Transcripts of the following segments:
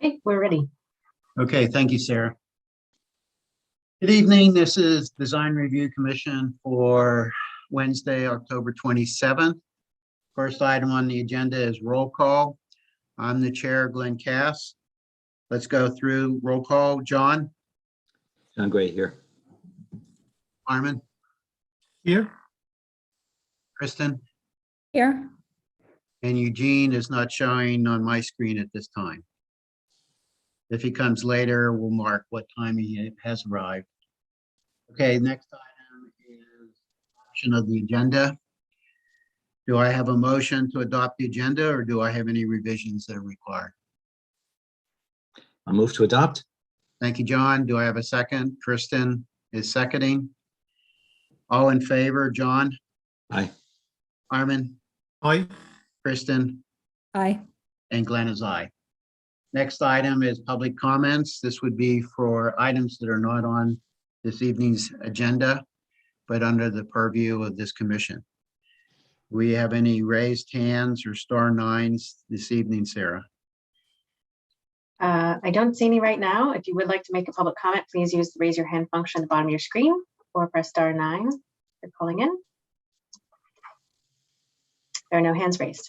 Okay, we're ready. Okay, thank you, Sarah. Good evening. This is Design Review Commission for Wednesday, October 27th. First item on the agenda is roll call. I'm the chair, Glenn Cass. Let's go through roll call. John? John Gray here. Armin? Here. Kristen? Here. And Eugene is not showing on my screen at this time. If he comes later, we'll mark what time he has arrived. Okay, next item is adoption of the agenda. Do I have a motion to adopt the agenda, or do I have any revisions that are required? I'll move to adopt. Thank you, John. Do I have a second? Kristen is seconding. All in favor, John? Aye. Armin? Aye. Kristen? Aye. And Glenn is aye. Next item is public comments. This would be for items that are not on this evening's agenda, but under the purview of this commission. Do we have any raised hands or star nines this evening, Sarah? I don't see any right now. If you would like to make a public comment, please use the raise your hand function at the bottom of your screen or press star 9 if you're calling in. There are no hands raised.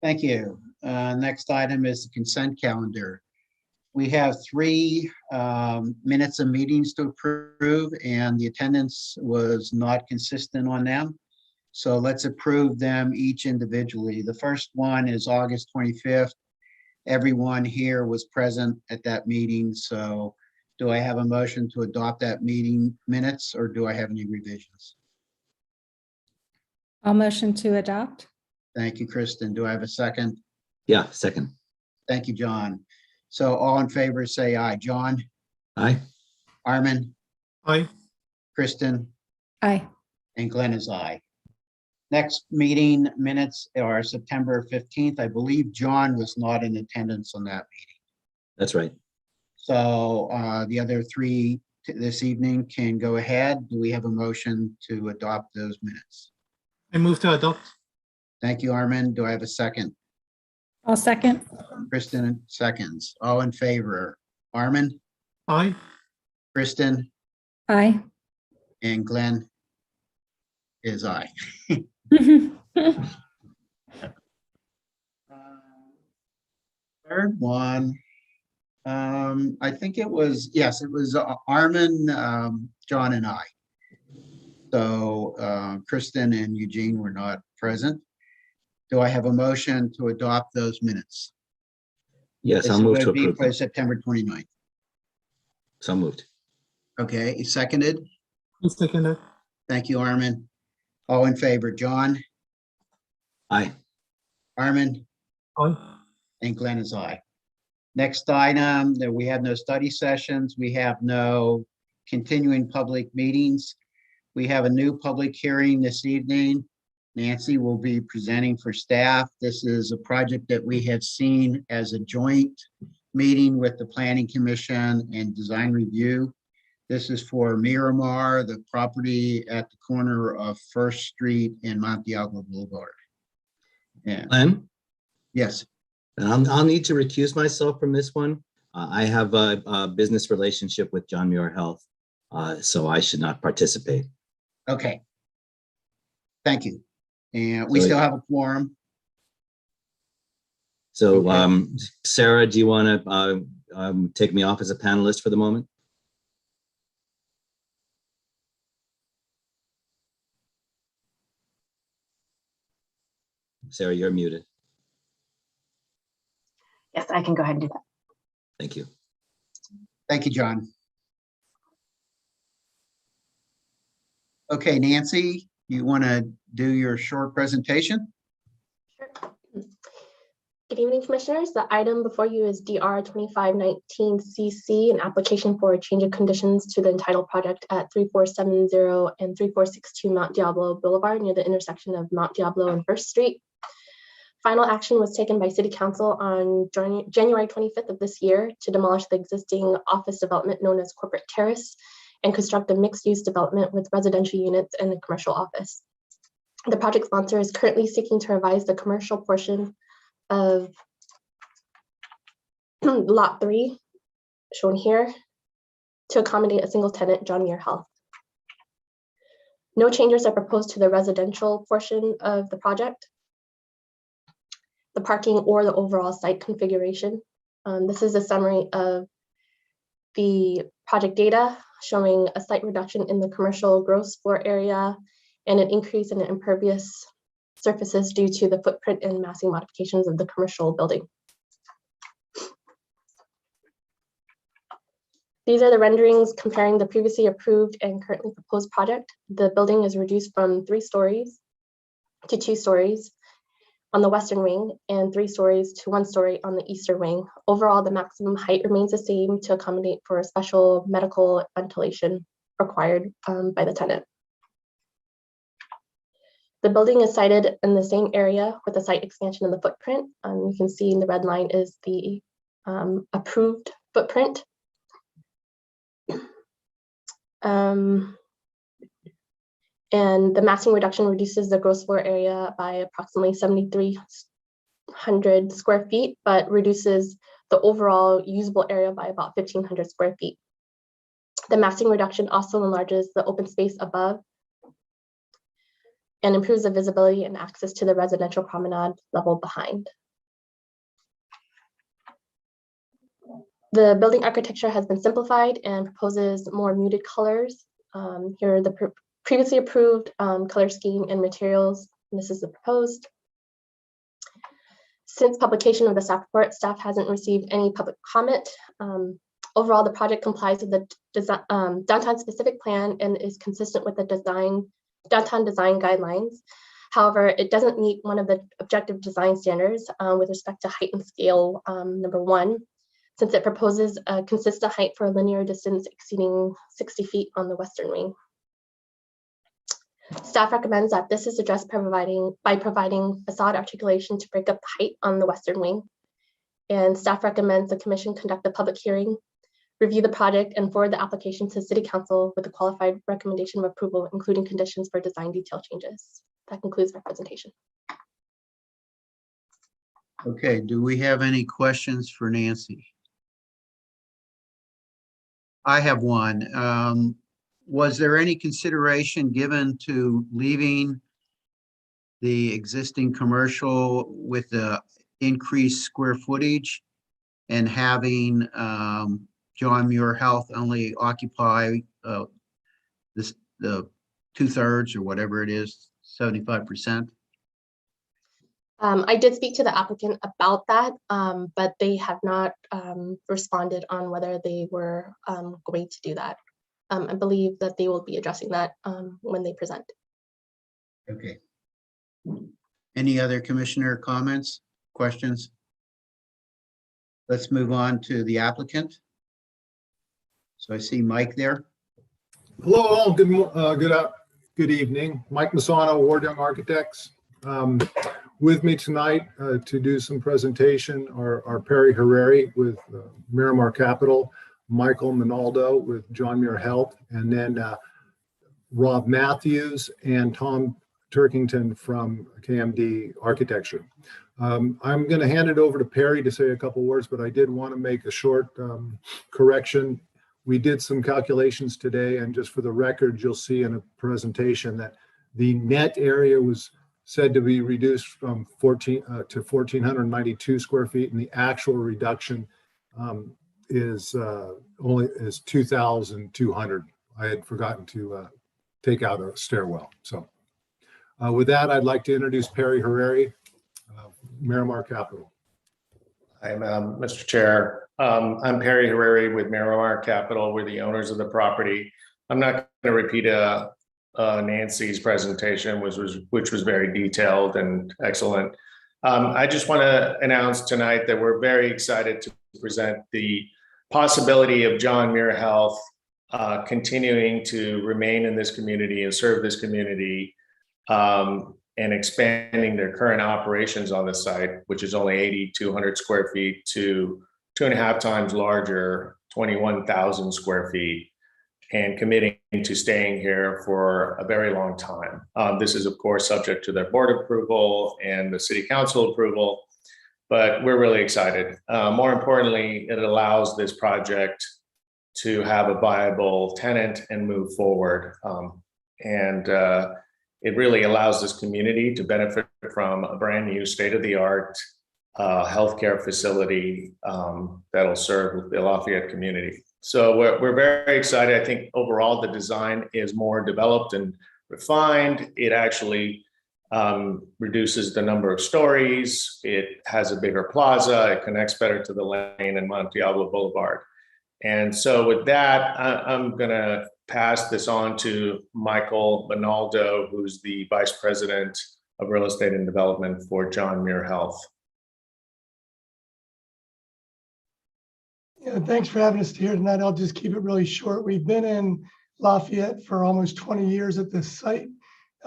Thank you. Next item is the consent calendar. We have 3 minutes of meetings to approve, and the attendance was not consistent on them. So let's approve them each individually. The first one is August 25th. Everyone here was present at that meeting. So do I have a motion to adopt that meeting minutes, or do I have any revisions? I'll motion to adopt. Thank you, Kristen. Do I have a second? Yeah, second. Thank you, John. So all in favor, say aye. John? Aye. Armin? Aye. Kristen? Aye. And Glenn is aye. Next meeting minutes are September 15th. I believe John was not in attendance on that meeting. That's right. So the other 3 this evening can go ahead. Do we have a motion to adopt those minutes? I move to adopt. Thank you, Armin. Do I have a second? I'll second. Kristen seconds. All in favor? Armin, Aye. Kristen, Aye. and Glenn is aye. Third one, I think it was, yes, it was Armin, John, and I. So Kristen and Eugene were not present. Do I have a motion to adopt those minutes? Yes, I'll move to This would be approve. for September 29th. So moved. Okay, seconded. I second it. Thank you, Armin. All in favor, John, Aye. Armin, Aye. and Glenn is aye. Next item, that we have no study sessions. We have no continuing public meetings. We have a new public hearing this evening. Nancy will be presenting for staff. This is a project that we have seen as a joint meeting with the Planning Commission and Design Review. This is for Miramar, the property at the corner of First Street and Mount Diablo Boulevard. Yeah, Glenn, yes, and I'll need to recuse myself from this one. I have a business relationship with John Muir Health, so I should not participate. okay. Thank you. And we So- still have a quorum. So Okay. Sarah, do you want to take me off as a panelist for the moment? Sarah, you're muted. Yes, I can go ahead and do that. Thank you. Thank you, John. Okay, Nancy, you want to do your short presentation? Sure. Good evening, Commissioners. The item before you is DR 2519CC, an application for a change of conditions to the entitled project at 3470 and 3462 Mount Diablo Boulevard near the intersection of Mount Diablo and First Street. Final action was taken by City Council on January 25th of this year to demolish the existing office development known as Corporate Terrace and construct a mixed-use development with residential units and a commercial office. The project sponsor is currently seeking to revise the commercial portion of Lot 3, shown here, to accommodate a single tenant, John Muir Health. No changes are proposed to the residential portion of the project, the parking, or the overall site configuration. This is a summary of the project data showing a slight reduction in the commercial gross floor area and an increase in the impervious surfaces due to the footprint and massing modifications of the commercial building. These are the renderings comparing the previously approved and currently proposed project. The building is reduced from 3 stories to 2 stories on the western wing and 3 stories to 1 story on the eastern wing. Overall, the maximum height remains the same to accommodate for special medical ventilation required by the tenant. The building is sited in the same area with the site expansion in the footprint. You can see in the red line is the approved footprint. And the massing reduction reduces the gross floor area by approximately 7,300 square feet, but reduces the overall usable area by about 1,500 square feet. The massing reduction also enlarges the open space above and improves the visibility and access to the residential promenade level behind. The building architecture has been simplified and proposes more muted colors. Here are the previously approved color scheme and materials. And this is the proposed. Since publication of the staff report, staff hasn't received any public comment. Overall, the project complies with the downtown specific plan and is consistent with the downtown design guidelines. However, it doesn't meet one of the objective design standards with respect to height and scale, number 1, since it proposes a consistent height for a linear distance exceeding 60 feet on the western wing. Staff recommends that this is addressed by providing facade articulation to break up the height on the western wing. And staff recommends the commission conduct a public hearing, review the project, and forward the application to City Council with a qualified recommendation of approval, including conditions for design detail changes. That concludes my presentation. Okay, do we have any questions for Nancy? I have one. Was there any consideration given to leaving the existing commercial with the increased square footage and having John Muir Health only occupy the 2/3 or whatever it is, 75%? I did speak to the applicant about that, but they have not responded on whether they were going to do that. I believe that they will be addressing that when they present. Okay. Any other commissioner comments, questions? Let's move on to the applicant. So I see Mike there. Hello, all. Good evening. Mike Masano, Ward Young Architects. With me tonight to do some presentation are Perry Herreri with Miramar Capital, Michael Minaldo with John Muir Health, and then Rob Matthews and Tom Turkington from KMD Architecture. I'm going to hand it over to Perry to say a couple words, but I did want to make a short correction. We did some calculations today, and just for the record, you'll see in a presentation that the net area was said to be reduced from 1,492 square feet, and the actual reduction is 2,200. I had forgotten to take out a stairwell. So with that, I'd like to introduce Perry Herreri, Miramar Capital. I'm Mr. Chair. I'm Perry Herreri with Miramar Capital. We're the owners of the property. I'm not going to repeat Nancy's presentation, which was very detailed and excellent. I just want to announce tonight that we're very excited to present the possibility of John Muir Health continuing to remain in this community and serve this community and expanding their current operations on the site, which is only 8,200 square feet, to 2.5 times larger, 21,000 square feet, and committing to staying here for a very long time. This is, of course, subject to their board approval and the city council approval. but we're really excited. More importantly, it allows this project to have a viable tenant and move forward. And it really allows this community to benefit from a brand new state-of-the-art healthcare facility that'll serve the Lafayette community. So we're very excited. I think overall the design is more developed and refined. It actually reduces the number of stories. It has a bigger plaza. It connects better to the lane and Mount Diablo Boulevard. And so with that, I'm going to pass this on to Michael Bonaldo, who's the Vice President of Real Estate and Development for John Muir Health. Yeah, thanks for having us here tonight. I'll just keep it really short. We've been in Lafayette for almost 20 years at this site.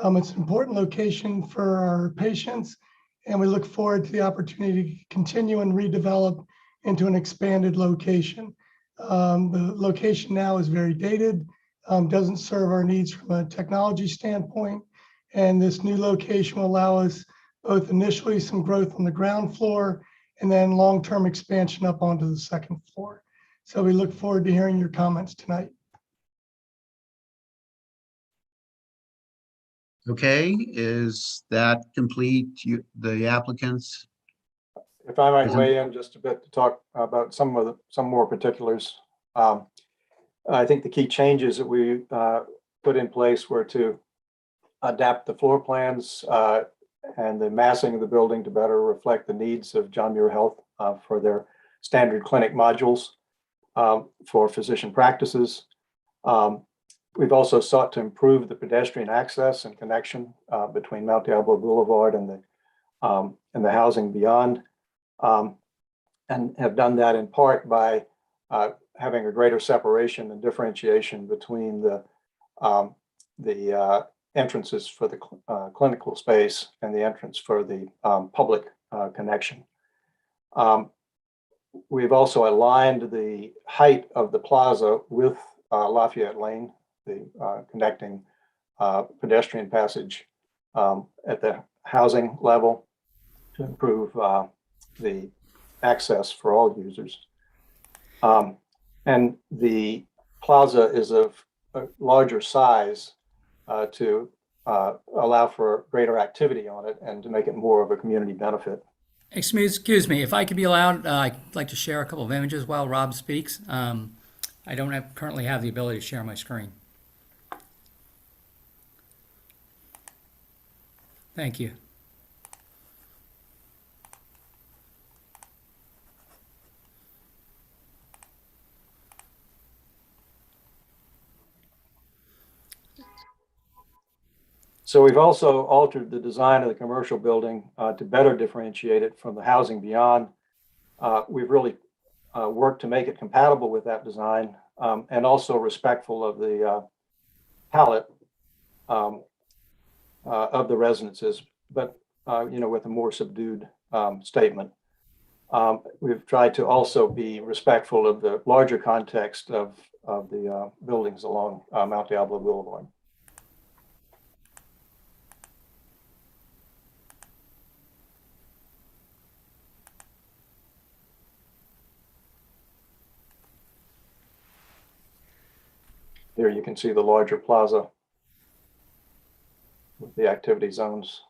It's an important location for our patients, and we look forward to the opportunity to continue and redevelop into an expanded location. The location now is very dated, doesn't serve our needs from a technology standpoint, and this new location will allow us both initially some growth on the ground floor and then long-term expansion up onto the second floor. So we look forward to hearing your comments tonight. Okay, is that complete? The applicants? If I might Isn't- weigh in just a bit to talk about some more particulars. I think the key changes that we put in place were to adapt the floor plans and the massing of the building to better reflect the needs of John Muir Health for their standard clinic modules for physician practices. We've also sought to improve the pedestrian access and connection between Mount Diablo Boulevard and the housing beyond, and have done that in part by having a greater separation and differentiation between the entrances for the clinical space and the entrance for the public connection. We've also aligned the height of the plaza with Lafayette Lane, the connecting pedestrian passage at the housing level to improve the access for all users. And the plaza is of a larger size to allow for greater activity on it and to make it more of a community benefit. Excuse me, if I could be allowed, I'd like to share a couple of images while Rob speaks. I don't currently have the ability to share my screen. Thank you. So we've also altered the design of the commercial building to better differentiate it from the housing beyond. We've really worked to make it compatible with that design and also respectful of the palette of the residences, but with a more subdued statement. We've tried to also be respectful of the larger context of the buildings along Mount Diablo Boulevard. Here you can see the larger plaza with the activity zones.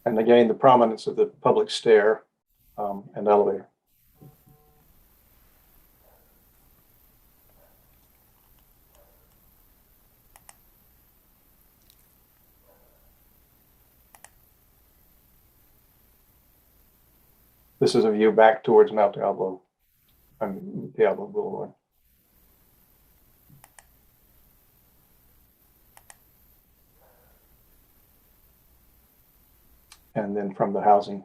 And again, the prominence of the public stair and elevator. This is a view back towards Mount Diablo and Diablo Boulevard. And then from the housing.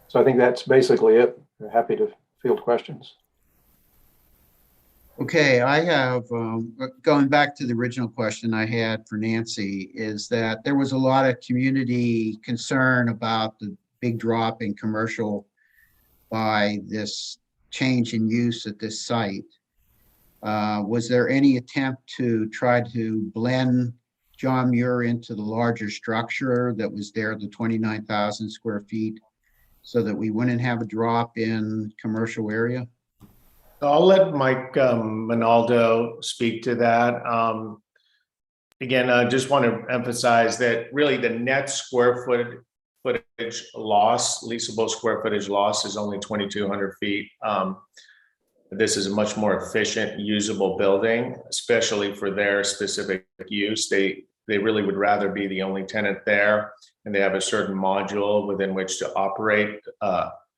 So I think that's basically it. We're happy to field questions. Okay, I have, going back to the original question I had for Nancy, is that there was a lot of community concern about the big drop in commercial by this change in use at this site. Was there any attempt to try to blend John Muir into the larger structure that was there, the 29,000 square feet, so that we wouldn't have a drop in commercial area? I'll let Mike Minaldo speak to that. Again, I just want to emphasize that really the net footage loss, leasable square footage loss is only 2,200 feet. This is a much more efficient, usable building, especially for their specific use. They really would rather be the only tenant there, and they have a certain module within which to operate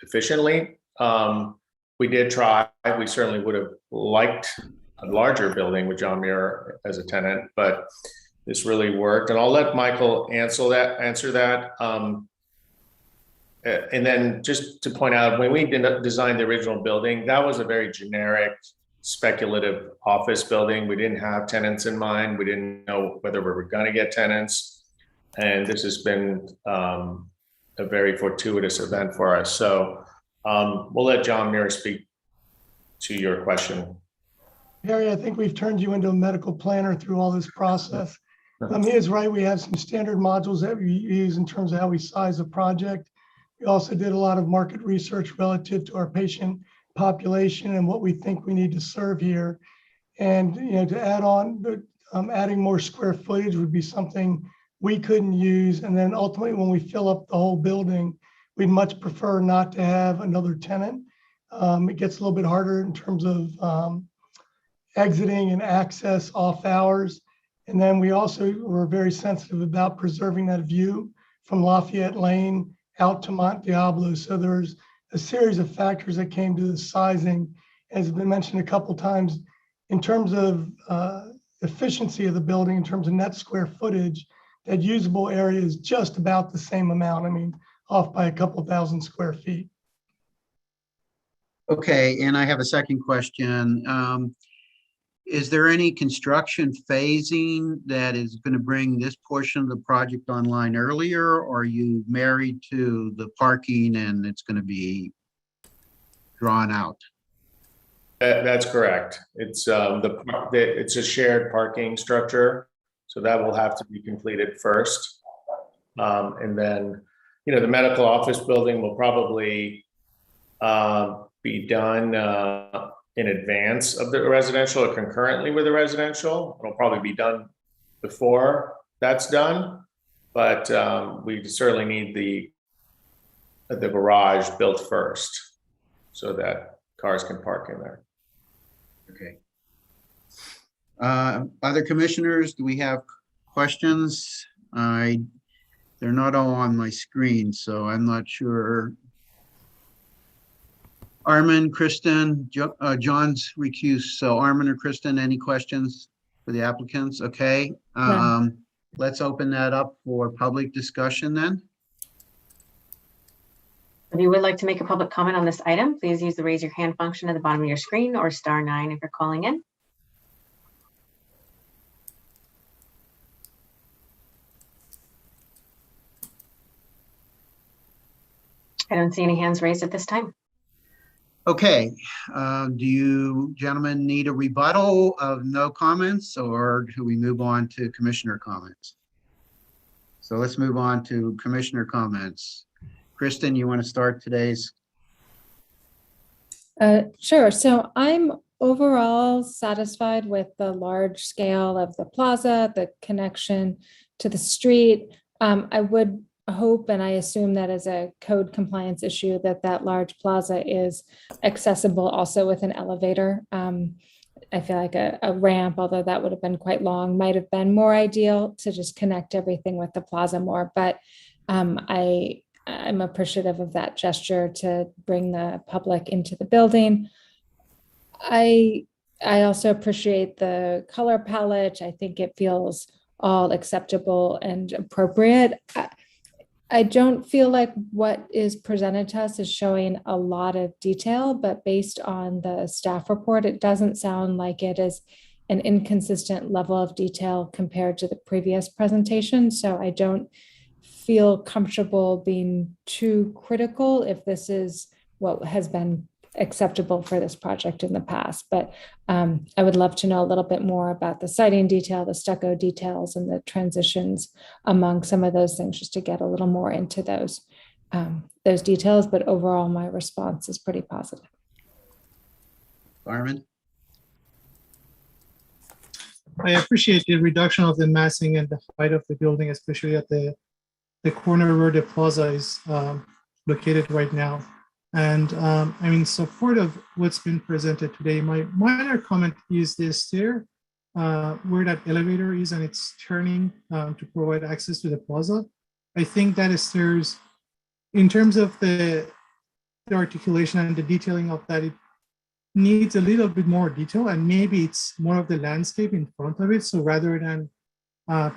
efficiently. We did try. We certainly would have liked a larger building with John Muir as a tenant, but this really worked. And I'll let Michael answer that. And then just to point out, when we designed the original building, that was a very generic, speculative office building. We didn't have tenants in mind. We didn't know whether we were going to get tenants. And this has been a very fortuitous event for us. So we'll let John Muir speak to your question. Harry, I think we've turned you into a medical planner through all this process. He is right. We have some standard modules that we use in terms of how we size a project. We also did a lot of market research relative to our patient population and what we think we need to serve here. And to add on, adding more square footage would be something we couldn't use. And then ultimately, when we fill up the whole building, we'd much prefer not to have another tenant. It gets a little bit harder in terms of exiting and access off hours. And then we also were very sensitive about preserving that view from Lafayette Lane out to Mont Diablo. So there's a series of factors that came to the sizing, as has been mentioned a couple times, in terms of efficiency of the building, in terms of net square footage. That usable area is just about the same amount. I mean, off by a couple thousand square feet. Okay, and I have a second question. Is there any construction phasing that is going to bring this portion of the project online earlier, or are you married to the parking and it's going to be drawn out? That's correct. It's it's a shared parking structure, so that will have to be completed first, and then the medical office building will probably be done in advance of the residential or concurrently with the residential. It'll probably be done before that's done, but we certainly need the garage built first so that cars can park in there. Okay. Other commissioners, do we have questions? They're not all on my screen, so I'm not sure. Armin, Kristen, John's recused. So Armin or Kristen, any questions for the applicants? Okay. Let's open that up for public discussion then. If you would like to make a public comment on this item, please use the raise your hand function at the bottom of your screen or *9 if you're calling in. I don't see any hands raised at this time. Okay, do you gentlemen need a rebuttal of no comments, or do we move on to commissioner comments? So let's move on to commissioner comments. Kristen, you want to start today's? Sure. So I'm overall satisfied with the large scale of the plaza, the connection to the street. I would hope, and I assume that as a code compliance issue, that large plaza is accessible also with an elevator. I feel like a ramp, although that would have been quite long, might have been more ideal to just connect everything with the plaza more. But I'm appreciative of that gesture to bring the public into the building. I also appreciate the color palette. I think it feels all acceptable and appropriate. I don't feel like what is presented to us is showing a lot of detail, but based on the staff report, it doesn't sound like it is an inconsistent level of detail compared to the previous presentation. So I don't feel comfortable being too critical if this is what has been acceptable for this project in the past. But I would love to know a little bit more about the siding detail, the stucco details, and the transitions among some of those things, just to get a little more into those details. But overall, my response is pretty positive. Carmen? I appreciate the reduction of the massing and the height of the building, especially at the corner where the plaza is located right now. And I'm in support of what's been presented today. My minor comment is the stair where that elevator is and it's turning to provide access to the plaza. I think that stairs, in terms of the articulation and the detailing of that, it needs a little bit more detail, and maybe it's more of the landscape in front of it. So rather than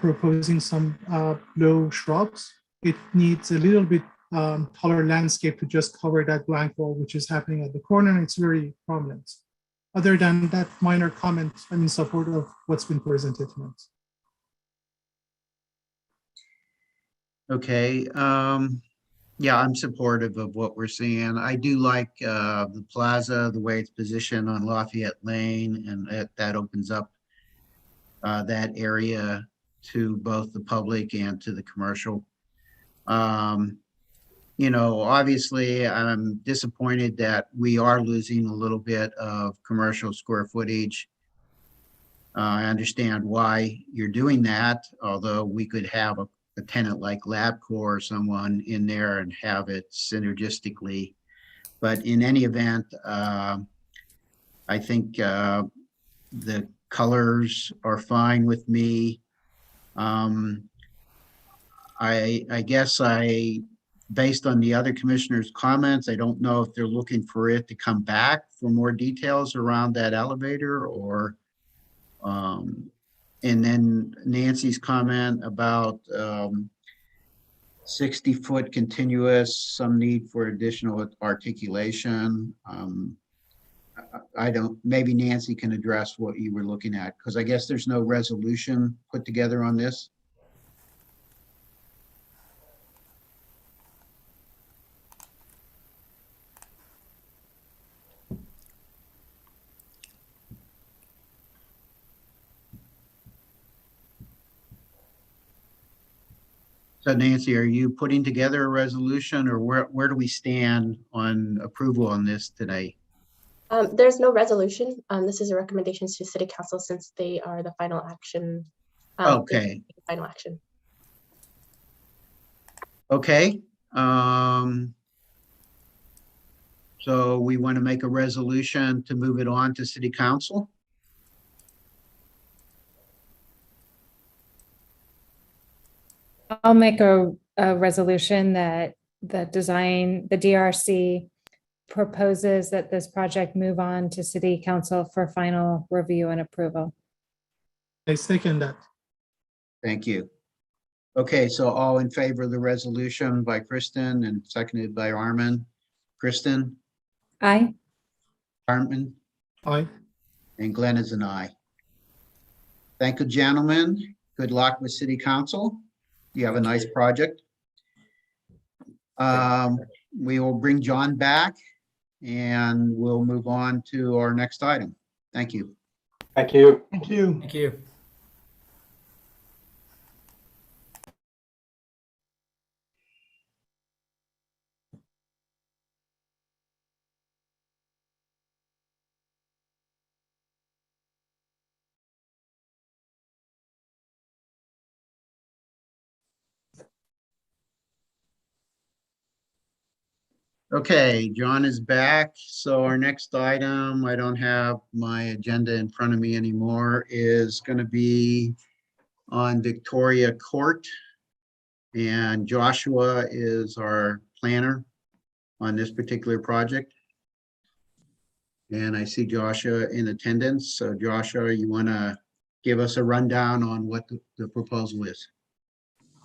proposing some low shrubs, it needs a little bit taller landscape to just cover that blank wall, which is happening at the corner, and it's very prominent. Other than that minor comment, I'm in support of what's been presented tonight. Okay, yeah, I'm supportive of what we're seeing. I do like the plaza, the way it's positioned on Lafayette Lane, and that opens up that area to both the public and to the commercial. You know, obviously, I'm disappointed that we are losing a little bit of commercial square footage. I understand why you're doing that, although we could have a tenant like LabCorp or someone in there and have it synergistically. But in any event, I think the colors are fine with me. I guess based on the other commissioners' comments, I don't know if they're looking for it to come back for more details around that elevator, or and then Nancy's comment about 60-foot continuous, some need for additional articulation. I don't, maybe Nancy can address what you were looking at, because I guess there's no resolution put together on this. So Nancy, are you putting together a resolution, or where do we stand on approval on this today? There's no resolution. This is a recommendation to City Council since they are the final action. Okay. Final action. Okay. So we want to make a resolution to move it on to City Council? I'll make a resolution that the DRC proposes that this project move on to City Council for final review and approval. I second that. Thank you. Okay, so all in favor of the resolution by Kristen and seconded by Armin. Kristen, Aye. Armin, Aye. and Glenn is an aye. Thank you, gentlemen. Good luck with City Council. You have a nice project. We will bring John back and we'll move on to our next item. Thank you. Thank you. Thank you. Thank you. Okay, John is back. So our next item, I don't have my agenda in front of me anymore, is going to be on Victoria Court. And Joshua is our planner on this particular project. And I see Joshua in attendance. So Joshua, you want to give us a rundown on what the proposal is?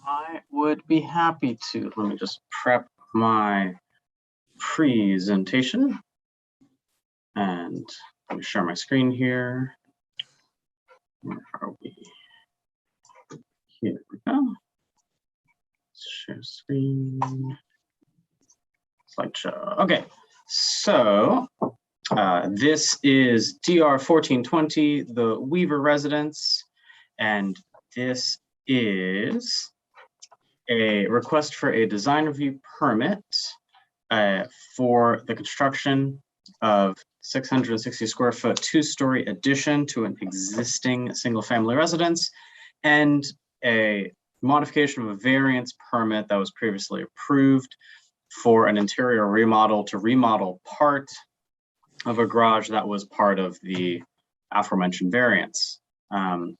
Hi, I would be happy to. Let me just prep my presentation. And let me share my screen here. Where are we? Here we go. Share screen. Slideshow. Okay, so this is DR 1420, the Weaver residence, and this is a request for a design review permit for the construction of 660 square foot, 2-story addition to an existing single family residence, and a modification of a variance permit that was previously approved for an interior remodel to remodel part of a garage that was part of the aforementioned variance. And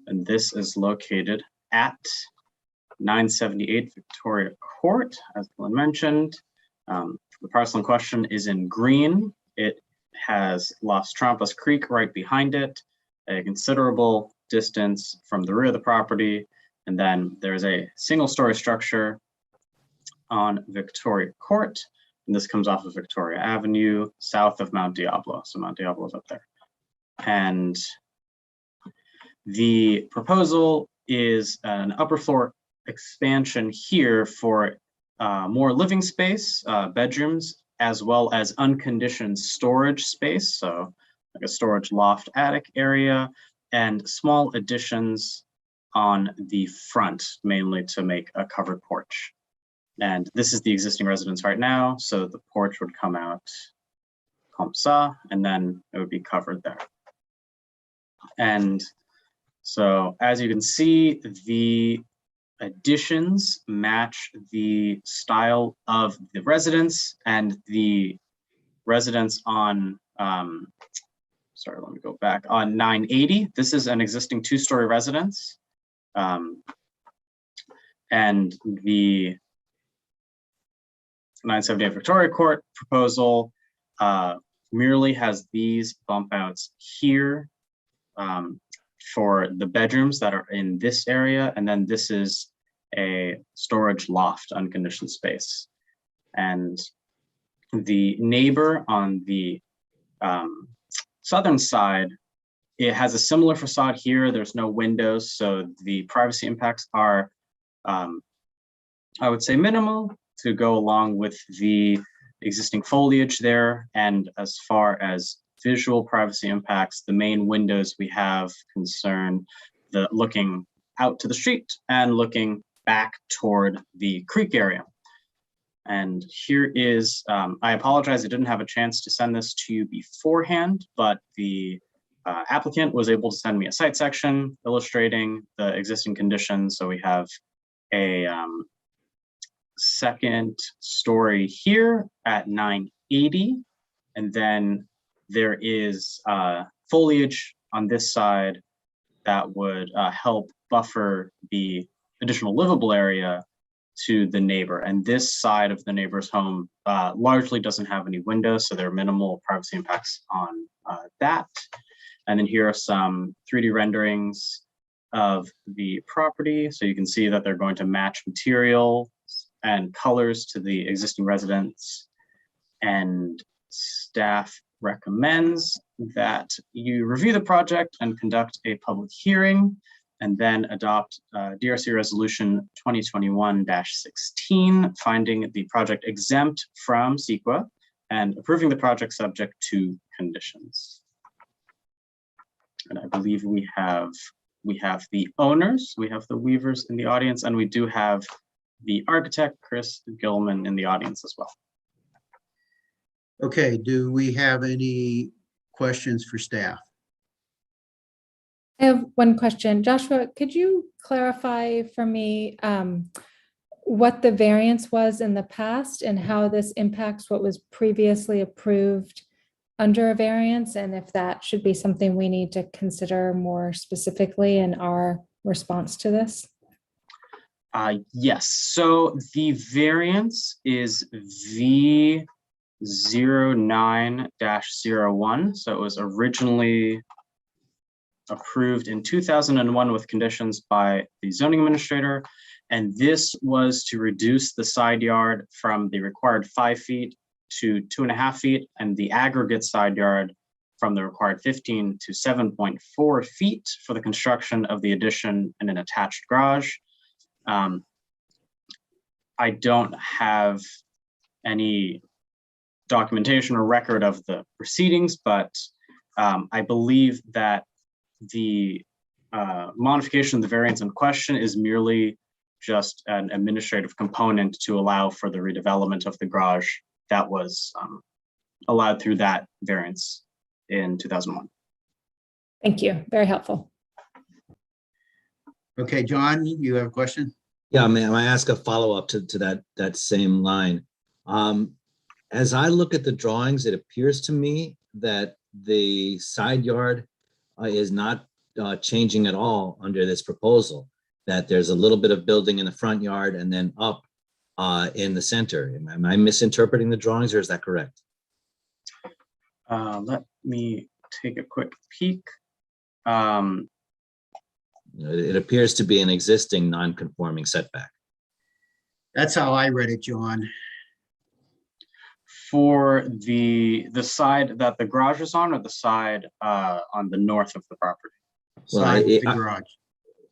this is located at 978 Victoria Court, as Glenn mentioned. The parcel in question is in green. It has Las Trampas Creek right behind it, a considerable distance from the rear of the property. And then there's a single-story structure on Victoria Court. And this comes off of Victoria Avenue, south of Mount Diablo. So Mount Diablo is up there. And the proposal is an upper floor expansion here for more living space, bedrooms, as well as unconditioned storage space. So like a storage loft attic area and small additions on the front, mainly to make a covered porch. And this is the existing residence right now. So the porch would come out comme ça, and then it would be covered there. And so as you can see, the additions match the style of the residence, and the residence on, sorry, let me go back, on 980. This is an existing 2-story residence. And the 978 Victoria Court proposal merely has these bump outs here for the bedrooms that are in this area. And then this is a storage loft, unconditioned space. And the neighbor on the southern side, it has a similar facade here. There's no windows, so the privacy impacts are, I would say, minimal to go along with the existing foliage there. And as far as visual privacy impacts, the main windows we have concern the looking out to the street and looking back toward the creek area. And here is, I apologize, I didn't have a chance to send this to you beforehand, but the applicant was able to send me a site section illustrating the existing conditions. So we have a second story here at 980, and then there is foliage on this side that would help buffer the additional livable area to the neighbor. And this side of the neighbor's home largely doesn't have any windows, so there are minimal privacy impacts on that. And then here are some 3D renderings of the property. So you can see that they're going to match material and colors to the existing residence. And staff recommends that you review the project and conduct a public hearing, and then adopt DRC Resolution 2021-16, finding the project exempt from CEQA and approving the project subject to conditions. And I believe we have the owners, we have the Weavers in the audience, and we do have the architect, Chris Gilman, in the audience as well. Okay, do we have any questions for staff? I have one question. Joshua, could you clarify for me what the variance was in the past and how this impacts what was previously approved under a variance, and if that should be something we need to consider more specifically in our response to this? Yes, so the variance is V09-01. So it was originally approved in 2001 with conditions by the zoning administrator. And this was to reduce the side yard from the required 5 feet to 2.5 feet, and the aggregate side yard from the required 15 to 7.4 feet for the construction of the addition and an attached garage. I don't have any documentation or record of the proceedings, but I believe that the modification of the variance in question is merely just an administrative component to allow for the redevelopment of the garage that was allowed through that variance in 2001. Thank you. Very helpful. Okay, John, you have a question? Yeah, may I ask a follow-up to that same line? As I look at the drawings, it appears to me that the side yard is not changing at all under this proposal, that there's a little bit of building in the front yard and then up in the center. Am I misinterpreting the drawings, or is that correct? Let me take a quick peek. It appears to be an existing non-conforming setback. That's how I read it, John. For the side that the garage is on, or the side on the north of the property? Well, Side with the garage.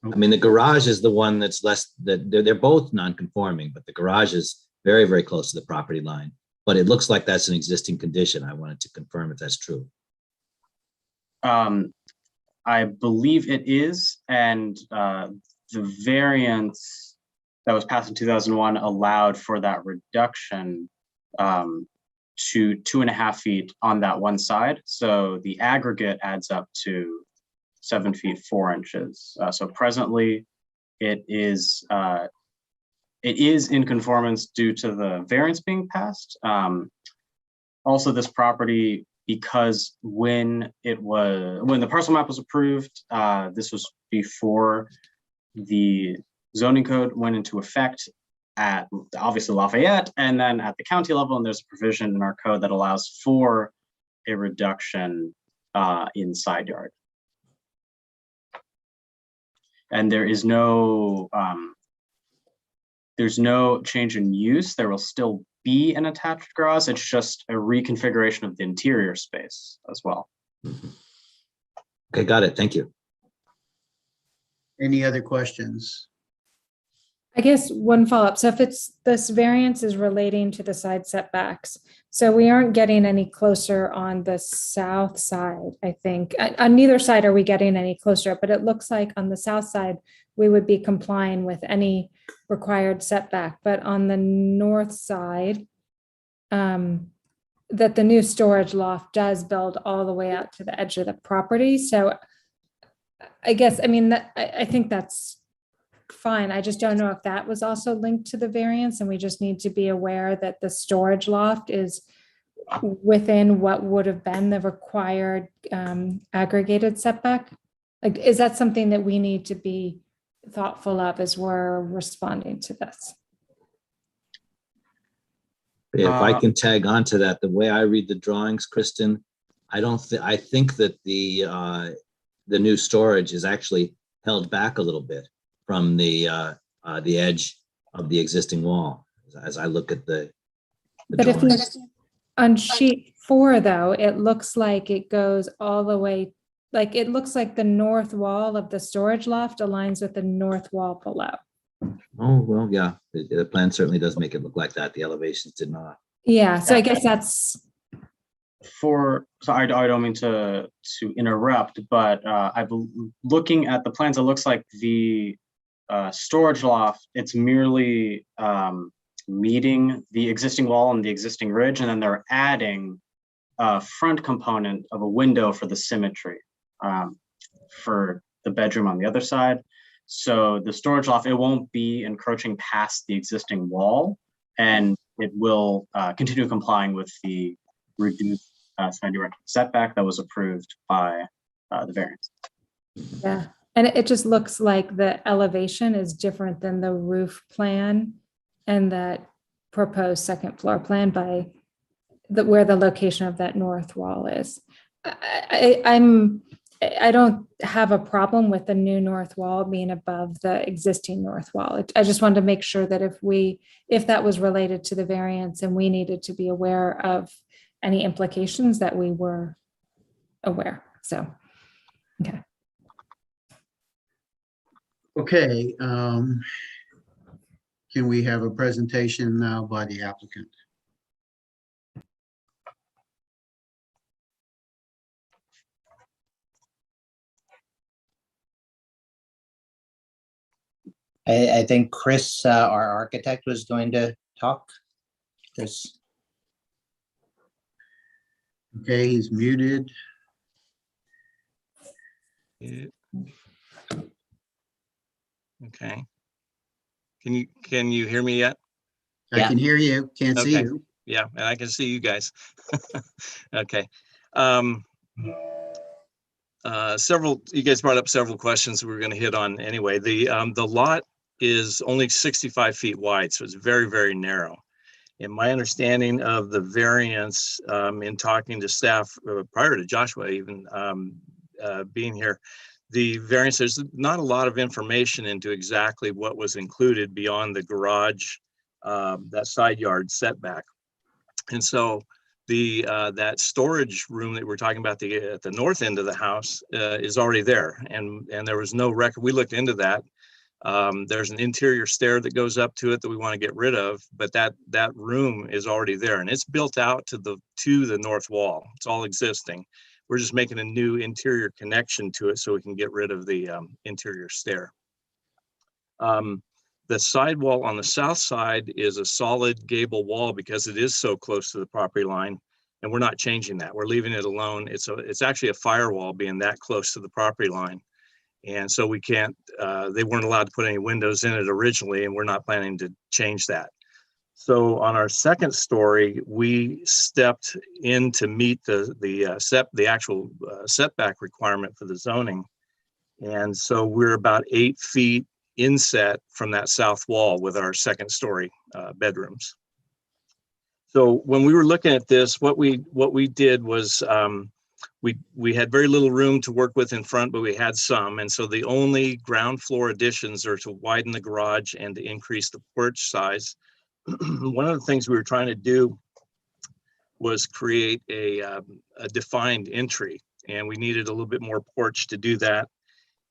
I mean, the garage is the one that's less, that they're both non-conforming, but the garage is very, very close to the property line. But it looks like that's an existing condition. I wanted to confirm if that's true. I believe it is, and the variance that was passed in 2001 allowed for that reduction to 2.5 feet on that one side. So the aggregate adds up to 7 feet 4 inches. So presently, it is in conformance due to the variance being passed. Also, this property, because when the parcel map was approved, this was before the zoning code went into effect at obviously Lafayette, and then at the county level, and there's a provision in our code that allows for a reduction in side yard. And there's no change in use. There will still be an attached garage. It's just a reconfiguration of the interior space as well. Okay, got it. Thank you. Any other questions? I guess one follow-up. So if this variance is relating to the side setbacks, so we aren't getting any closer on the south side, I think. On neither side are we getting any closer, but it looks like on the south side, we would be complying with any required setback. But on the north side, that the new storage loft does build all the way out to the edge of the property. So I guess, I mean, I think that's fine. I just don't know if that was also linked to the variance, and we just need to be aware that the storage loft is within what would have been the required aggregated setback. Like, is that something that we need to be thoughtful of as we're responding to this? If I can tag on to that, the way I read the drawings, Kristen, I think that the new storage is actually held back a little bit from the edge of the existing wall, as I look at the But if you, drawings. on sheet 4, though, it looks like it goes all the way, like it looks like the north wall of the storage loft aligns with the north wall below. Oh, well, yeah, the plan certainly does make it look like that. The elevations did not. Yeah, so I guess that's, So I don't mean to interrupt, but looking at the plans, it looks like the storage loft, it's merely meeting the existing wall and the existing ridge, and then they're adding a front component of a window for the symmetry for the bedroom on the other side. So the storage loft, it won't be encroaching past the existing wall, and it will continue complying with the reduced side yard setback that was approved by the variance. yeah. And it just looks like the elevation is different than the roof plan and that proposed second floor plan by where the location of that north wall is. I'm I don't have a problem with the new north wall being above the existing north wall. I just wanted to make sure that if that was related to the variance and we needed to be aware of any implications, that we were aware. So, okay. Okay, can we have a presentation now by the applicant? I think Chris, our architect, was going to talk. Chris. Okay, he's muted. Okay. Can you hear me yet? I can hear you, can't see Okay. you. Yeah, and I can see you guys. Okay. You guys brought up several questions we were going to hit on anyway. The lot is only 65 feet wide, so it's very, very narrow. And my understanding of the variance in talking to staff prior to Joshua even being here, the variance, there's not a lot of information into exactly what was included beyond the garage, that side yard setback. And so that storage room that we're talking about at the north end of the house is already there. And there was no record. We looked into that. There's an interior stair that goes up to it that we want to get rid of, but that room is already there and it's built out to the north wall. It's all existing. We're just making a new interior connection to it so we can get rid of the interior stair. The sidewall on the south side is a solid gable wall because it is so close to the property line, and we're not changing that. We're leaving it alone. It's actually a firewall being that close to the property line. And so we can't, they weren't allowed to put any windows in it originally, and we're not planning to change that. So on our second story, we stepped in to meet the actual setback requirement for the zoning. And so we're about 8 feet inset from that south wall with our second story bedrooms. So when we were looking at this, what we did was we had very little room to work with in front, but we had some. And so the only ground floor additions are to widen the garage and to increase the porch size. One of the things we were trying to do was create a defined entry, and we needed a little bit more porch to do that,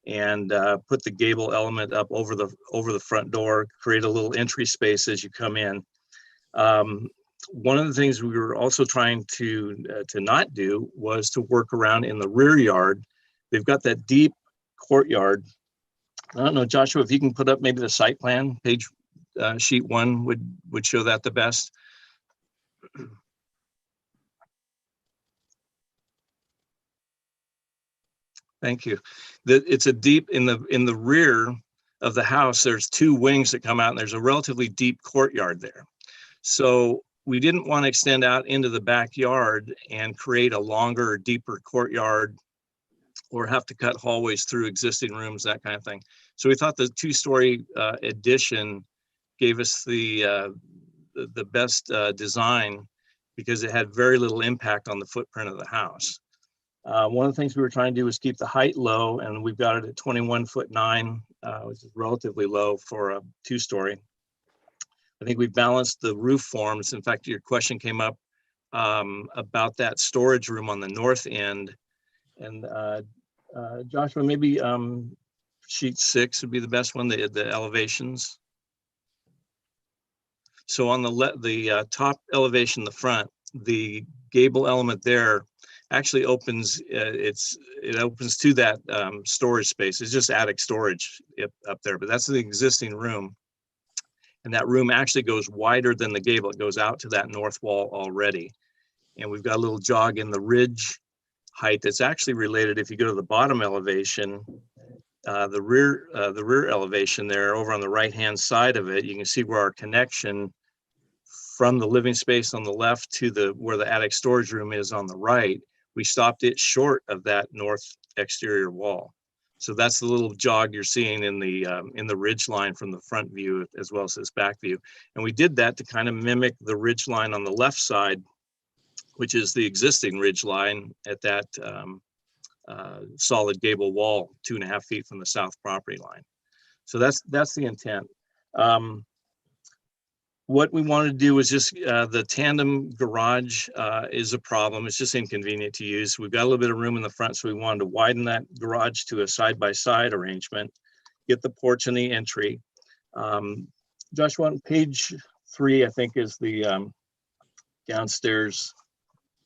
and put the gable element up over the front door, create a little entry space as you come in. One of the things we were also trying to not do was to work around in the rear yard. They've got that deep courtyard. I don't know, Joshua, if you can put up maybe the site plan page, sheet 1 would show that the best. Thank you. It's a deep in the rear of the house. There's 2 wings that come out, and there's a relatively deep courtyard there. So we didn't want to extend out into the backyard and create a longer, deeper courtyard, or have to cut hallways through existing rooms, that kind of thing. So we thought the 2-story addition gave us the best design because it had very little impact on the footprint of the house. One of the things we were trying to do was keep the height low, and we've got it at 21'9", which is relatively low for a 2-story. I think we balanced the roof forms. In fact, your question came up about that storage room on the north end. And Joshua, maybe sheet 6 would be the best one, the elevations. So on the top elevation, the front, the gable element there actually opens, it opens to that storage space. It's just attic storage up there, but that's the existing room. And that room actually goes wider than the gable. It goes out to that north wall already. And we've got a little jog in the ridge height that's actually related. If you go to the bottom elevation, the rear elevation there over on the right-hand side of it, you can see where our connection from the living space on the left to where the attic storage room is on the right, we stopped it short of that north exterior wall. So that's the little jog you're seeing in the ridge line from the front view as well as this back view. And we did that to kind of mimic the ridge line on the left side, which is the existing ridge line at that solid gable wall 2.5 feet from the south property line. So that's the intent. What we wanted to do was just the tandem garage is a problem. It's just inconvenient to use. We've got a little bit of room in the front, so we wanted to widen that garage to a side-by-side arrangement, get the porch and the entry. Joshua, on page 3, I think, is the downstairs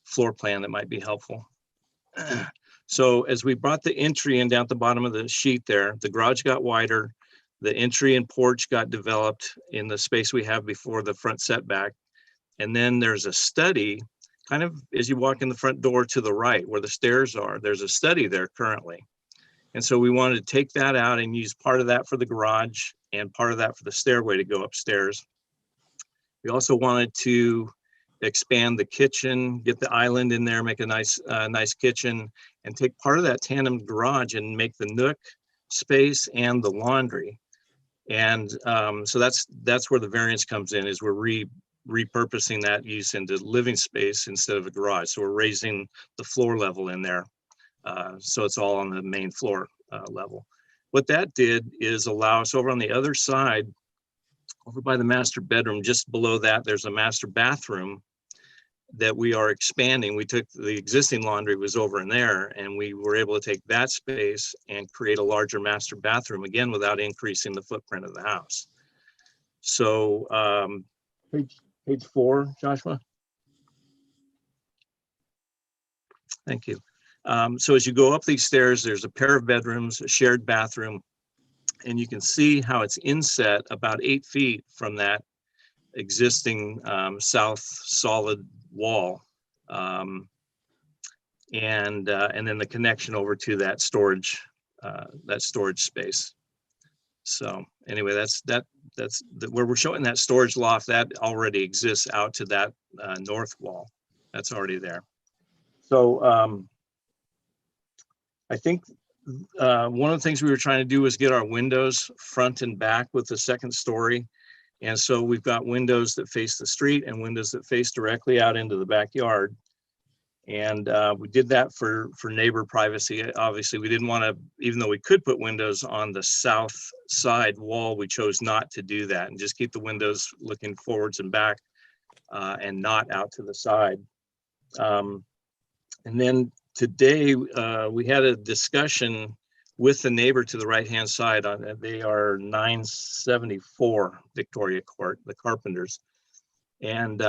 floor plan that might be helpful. So as we brought the entry in down at the bottom of the sheet there, the garage got wider. The entry and porch got developed in the space we have before the front setback. And then there's a study, kind of as you walk in the front door to the right where the stairs are, there's a study there currently. And so we wanted to take that out and use part of that for the garage and part of that for the stairway to go upstairs. We also wanted to expand the kitchen, get the island in there, make a nice kitchen, and take part of that tandem garage and make the nook space and the laundry. And so that's where the variance comes in, is we're repurposing that use into living space instead of a garage. So we're raising the floor level in there. So it's all on the main floor level. What that did is allow us over on the other side, over by the master bedroom, just below that, there's a master bathroom that we are expanding. We took the existing laundry was over in there, and we were able to take that space and create a larger master bathroom, again, without increasing the footprint of the house. So page 4, Joshua. Thank you. So as you go up these stairs, there's a pair of bedrooms, a shared bathroom, and you can see how it's inset about 8 feet from that existing south solid wall, and then the connection over to that storage space. So anyway, that's where we're showing that storage loft that already exists out to that north wall. That's already there. So I think one of the things we were trying to do was get our windows front and back with the second story. And so we've got windows that face the street and windows that face directly out into the backyard. And we did that for neighbor privacy. Obviously, we didn't want to, even though we could put windows on the south side wall, we chose not to do that and just keep the windows looking forwards and back and not out to the side. And then today we had a discussion with the neighbor to the right-hand side. They are 974 Victoria Court, the Carpenters. And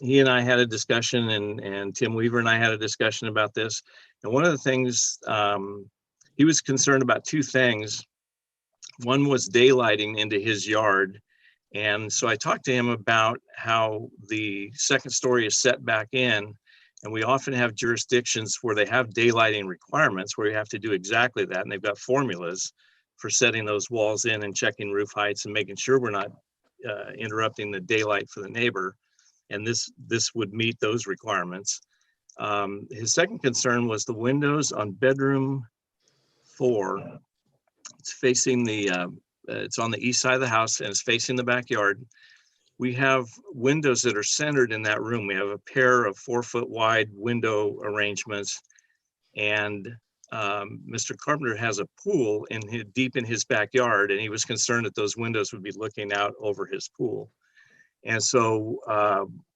he and I had a discussion, and Tim Weaver and I had a discussion about this. And one of the things, he was concerned about 2 things. One was daylighting into his yard. And so I talked to him about how the second story is set back in. And we often have jurisdictions where they have daylighting requirements where you have to do exactly that. And they've got formulas for setting those walls in and checking roof heights and making sure we're not interrupting the daylight for the neighbor. And this would meet those requirements. His second concern was the windows on bedroom 4. It's facing it's on the east side of the house and it's facing the backyard. We have windows that are centered in that room. We have a pair of 4-foot wide window arrangements, and Mr. Carpenter has a pool deep in his backyard, and he was concerned that those windows would be looking out over his pool. And so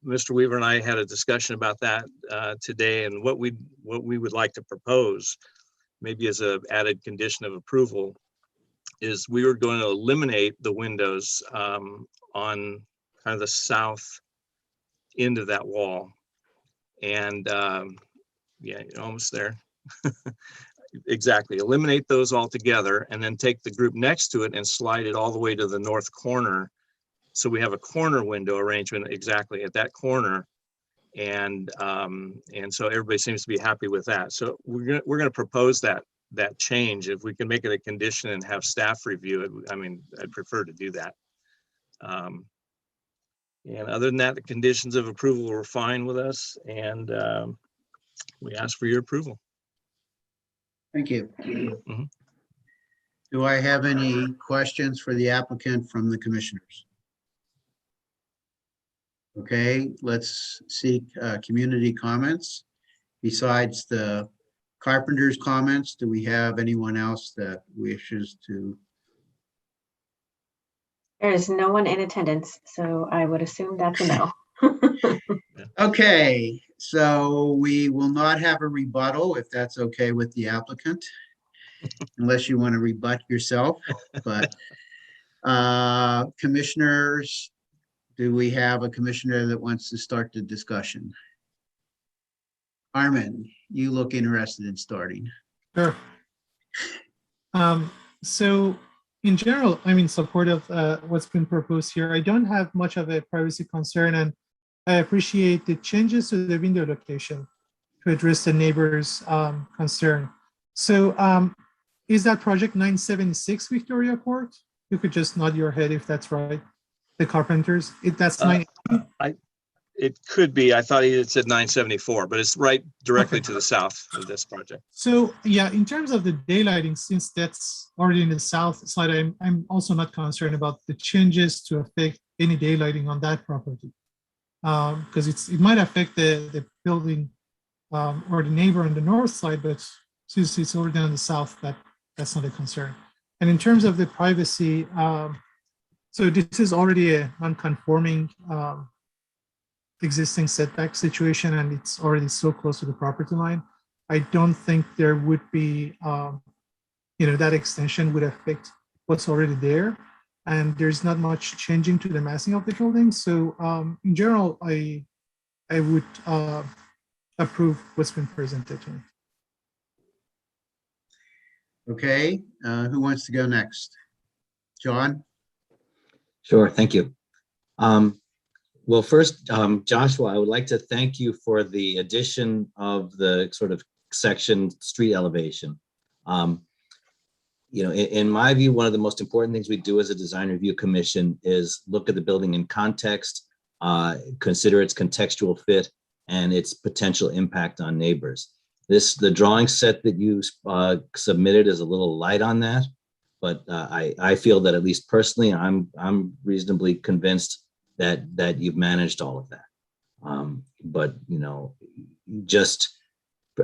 Mr. Weaver and I had a discussion about that today, and what we would like to propose, maybe as an added condition of approval, is we were going to eliminate the windows on kind of the south end of that wall. And yeah, you're almost there. Exactly, eliminate those altogether and then take the group next to it and slide it all the way to the north corner. So we have a corner window arrangement exactly at that corner. And so everybody seems to be happy with that. So we're gonna propose that change. If we can make it a condition and have staff review it, I mean, I'd prefer to do that. And other than that, the conditions of approval were fine with us, and we ask for your approval. Thank you. Mhm. Do I have any questions for the applicant from the commissioners? Okay, let's seek community comments besides the Carpenter's comments. Do we have anyone else that wishes to? There is no one in attendance, so I would assume that's a no. Okay, so we will not have a rebuttal if that's okay with the applicant, unless you want to rebut yourself, but commissioners, do we have a commissioner that wants to start the discussion? Armin, you look interested in starting. Sure. So in general, I'm in support of what's been proposed here. I don't have much of a privacy concern, and I appreciate the changes to the window location to address the neighbor's concern. So is that project 976 Victoria Court? You could just nod your head if that's right. The Carpenters, that's It could be. I thought he had said 974, but it's right directly to the south of this project. So yeah, in terms of the daylighting, since that's already in the south side, I'm also not concerned about the changes to affect any daylighting on that property. Because it might affect the building or the neighbor on the north side, but since it's already on the south, that's not a concern. And in terms of the privacy, so this is already a non-conforming existing setback situation, and it's already so close to the property line. I don't think there would be, that extension would affect what's already there. And there's not much changing to the massing of the building. So in general, I would approve what's been presented to me. Okay, who wants to go next? John? Sure, thank you. Well, first, Joshua, I would like to thank you for the addition of the sort of section street elevation. In my view, one of the most important things we do as a design review commission is look at the building in context, consider its contextual fit and its potential impact on neighbors. The drawing set that you submitted is a little light on that, but I feel that, at least personally, I'm reasonably convinced that you've managed all of that. But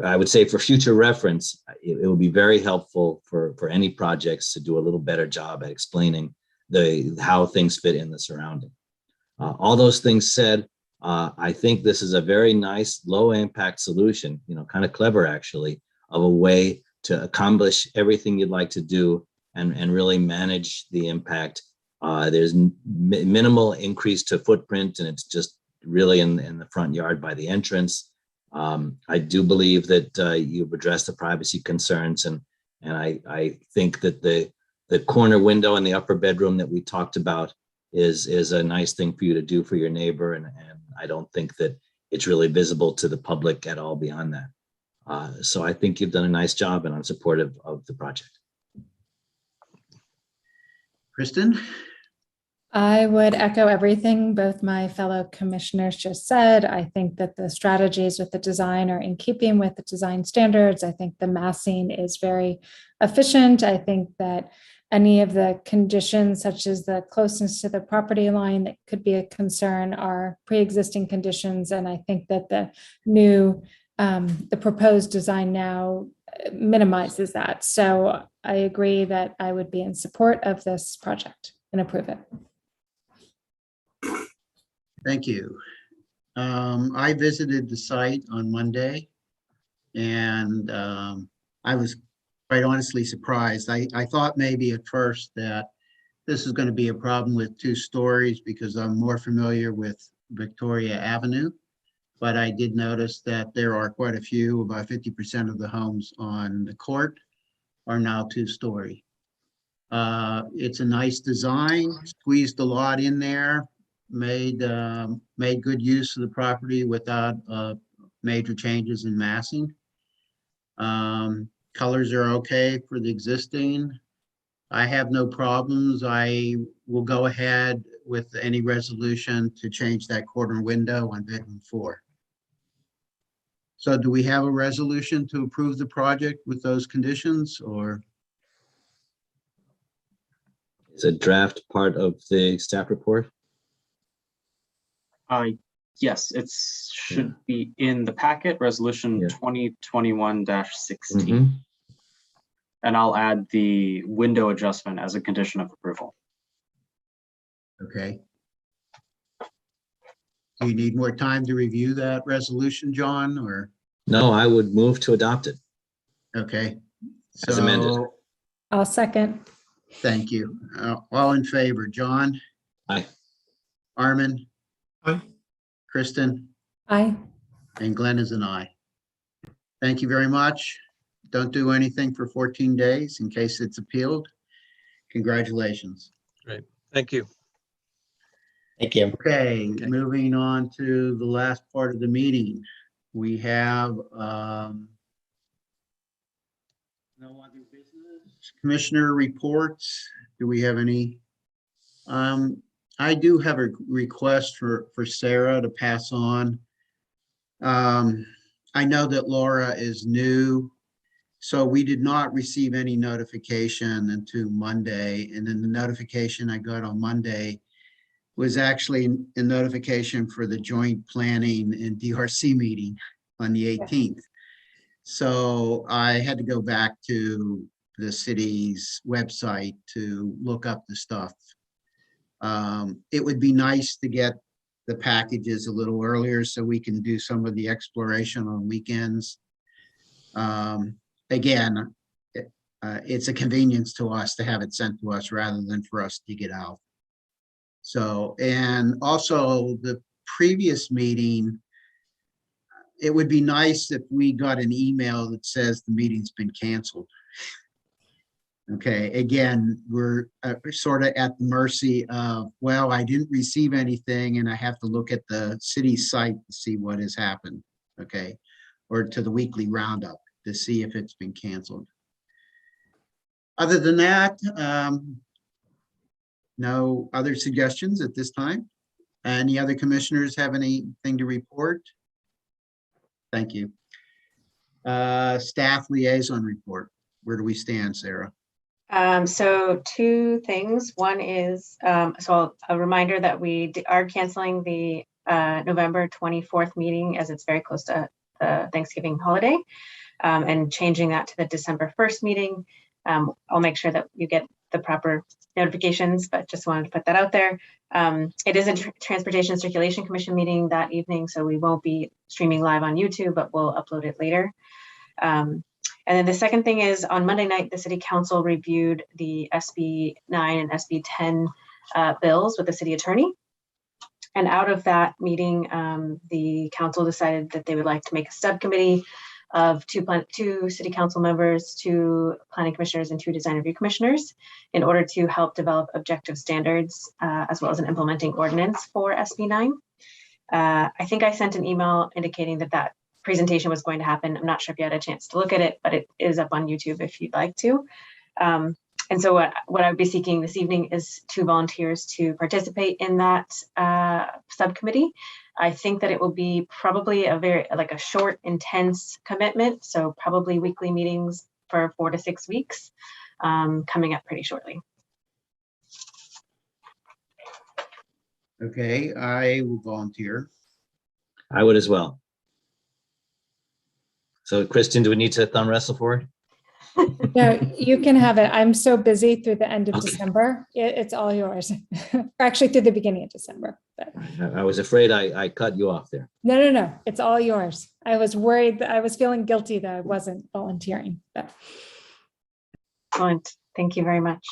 I would say for future reference, it would be very helpful for any projects to do a little better job at explaining how things fit in the surrounding. All those things said, I think this is a very nice low impact solution, kind of clever actually, of a way to accomplish everything you'd like to do and really manage the impact. There's minimal increase to footprint, and it's just really in the front yard by the entrance. I do believe that you've addressed the privacy concerns, and I think that the corner window in the upper bedroom that we talked about is a nice thing for you to do for your neighbor, and I don't think that it's really visible to the public at all beyond that. So I think you've done a nice job, and I'm supportive of the project. Kristen? I would echo everything both my fellow commissioners just said. I think that the strategies with the design are in keeping with the design standards. I think the massing is very efficient. I think that any of the conditions, such as the closeness to the property line, that could be a concern, are pre-existing conditions. And I think that the proposed design now minimizes that. So I agree that I would be in support of this project and approve it. Thank you. I visited the site on Monday, and I was quite honestly surprised. I thought maybe at first that this is going to be a problem with 2 stories because I'm more familiar with Victoria Avenue, but I did notice that there are quite a few, about 50% of the homes on the court are now 2-story. It's a nice design, squeezed a lot in there, made good use of the property without major changes in massing. Colors are okay for the existing. I have no problems. I will go ahead with any resolution to change that corner window on bedroom 4. So do we have a resolution to approve the project with those conditions, or? Is a draft part of the staff report? Yes, it should be in the packet, resolution Yeah. 2021-16. Mhm. And I'll add the window adjustment as a condition of approval. Okay. Do you need more time to review that resolution, John, or, No, I would move to adopt it. okay? As amended. So, I'll second. thank you. All in favor, John, Aye. Armin, Aye. Kristen, Aye. and Glenn is an aye. Thank you very much. Don't do anything for 14 days in case it's appealed. Congratulations. Thank you. Thank you. Okay, Okay. moving on to the last part of the meeting. We have no other business. Commissioner reports. Do we have any? I do have a request for Sarah to pass on. I know that Laura is new, so we did not receive any notification until Monday. And then the notification I got on Monday was actually a notification for the joint planning and DRC meeting on the 18th. So I had to go back to the city's website to look up the stuff. It would be nice to get the packages a little earlier so we can do some of the exploration on weekends. Again, it's a convenience to us to have it sent to us rather than for us to get out. So, and also the previous meeting, it would be nice if we got an email that says the meeting's been canceled. Okay, again, we're sort of at the mercy of, well, I didn't receive anything and I have to look at the city site to see what has happened, okay? Or to the weekly roundup to see if it's been canceled. Other than that, no other suggestions at this time. Any other commissioners have anything to report? Thank you. Staff liaison report. Where do we stand, Sarah? So two things. One is, so a reminder that we are canceling the November 24th meeting as it's very close to the Thanksgiving holiday, and changing that to the December 1st meeting. I'll make sure that you get the proper notifications, but just wanted to put that out there. It is a Transportation Circulation Commission meeting that evening, so we won't be streaming live on YouTube, but we'll upload it later. And then the second thing is on Monday night, the City Council reviewed the SB 9 and SB 10 bills with the city attorney. And out of that meeting, the council decided that they would like to make a subcommittee of two city council members, 2 planning commissioners, and 2 design review commissioners in order to help develop objective standards as well as an implementing ordinance for SB 9. I think I sent an email indicating that presentation was going to happen. I'm not sure if you had a chance to look at it, but it is up on YouTube if you'd like to. And so what I would be seeking this evening is 2 volunteers to participate in that subcommittee. I think that it will be probably a short, intense commitment. So probably weekly meetings for 4 to 6 weeks coming up pretty shortly. Okay, I will volunteer. I would as well. So Kristen, do we need to thumb wrestle for it? No, you can have it. I'm so busy through the end of Okay. December. It's all yours. Or actually through the beginning of December. But I was afraid I cut you off there. no. It's all yours. I was worried that I was feeling guilty that I wasn't volunteering. But Excellent. Thank you very much.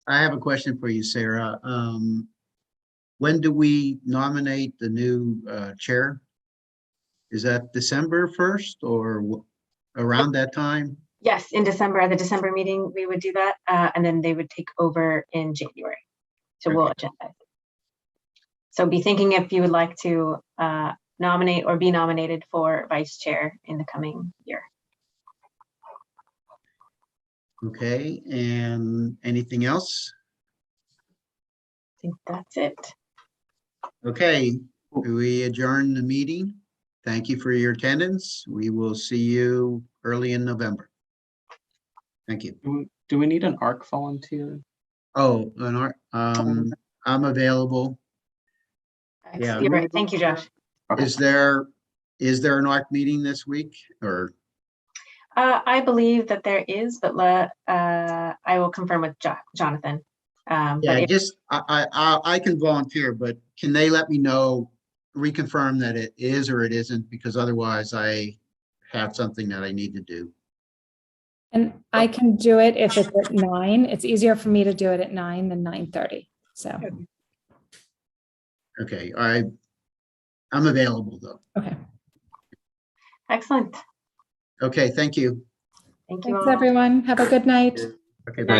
I have a question for you, Sarah. When do we nominate the new chair? Is that December 1st or around that time? Yes, in December, at the December meeting, we would do that, and then they would take over in January. So we'll agendize it. So be thinking if you would like to nominate or be nominated for vice chair in the coming year. Okay, and anything else? I think that's it. Okay, we adjourn the meeting. Thank you for your attendance. We will see you early in November. Thank you. Do we need an ARC volunteer? Oh, I'm available. Yeah. You're right. Thank you, Josh. Is there an ARC meeting this week or? I believe that there is, but I will confirm with Jonathan. But Yeah, if- just, I can volunteer, but can they let me know, reconfirm that it is or it isn't? Because otherwise I have something that I need to do. And I can do it if it's at 9. It's easier for me to do it at 9 than 9:30. So, Okay, I'm available though. okay. Excellent. Okay, thank you. Thank you Thanks, all. everyone. Have a good night. Okay, Good night.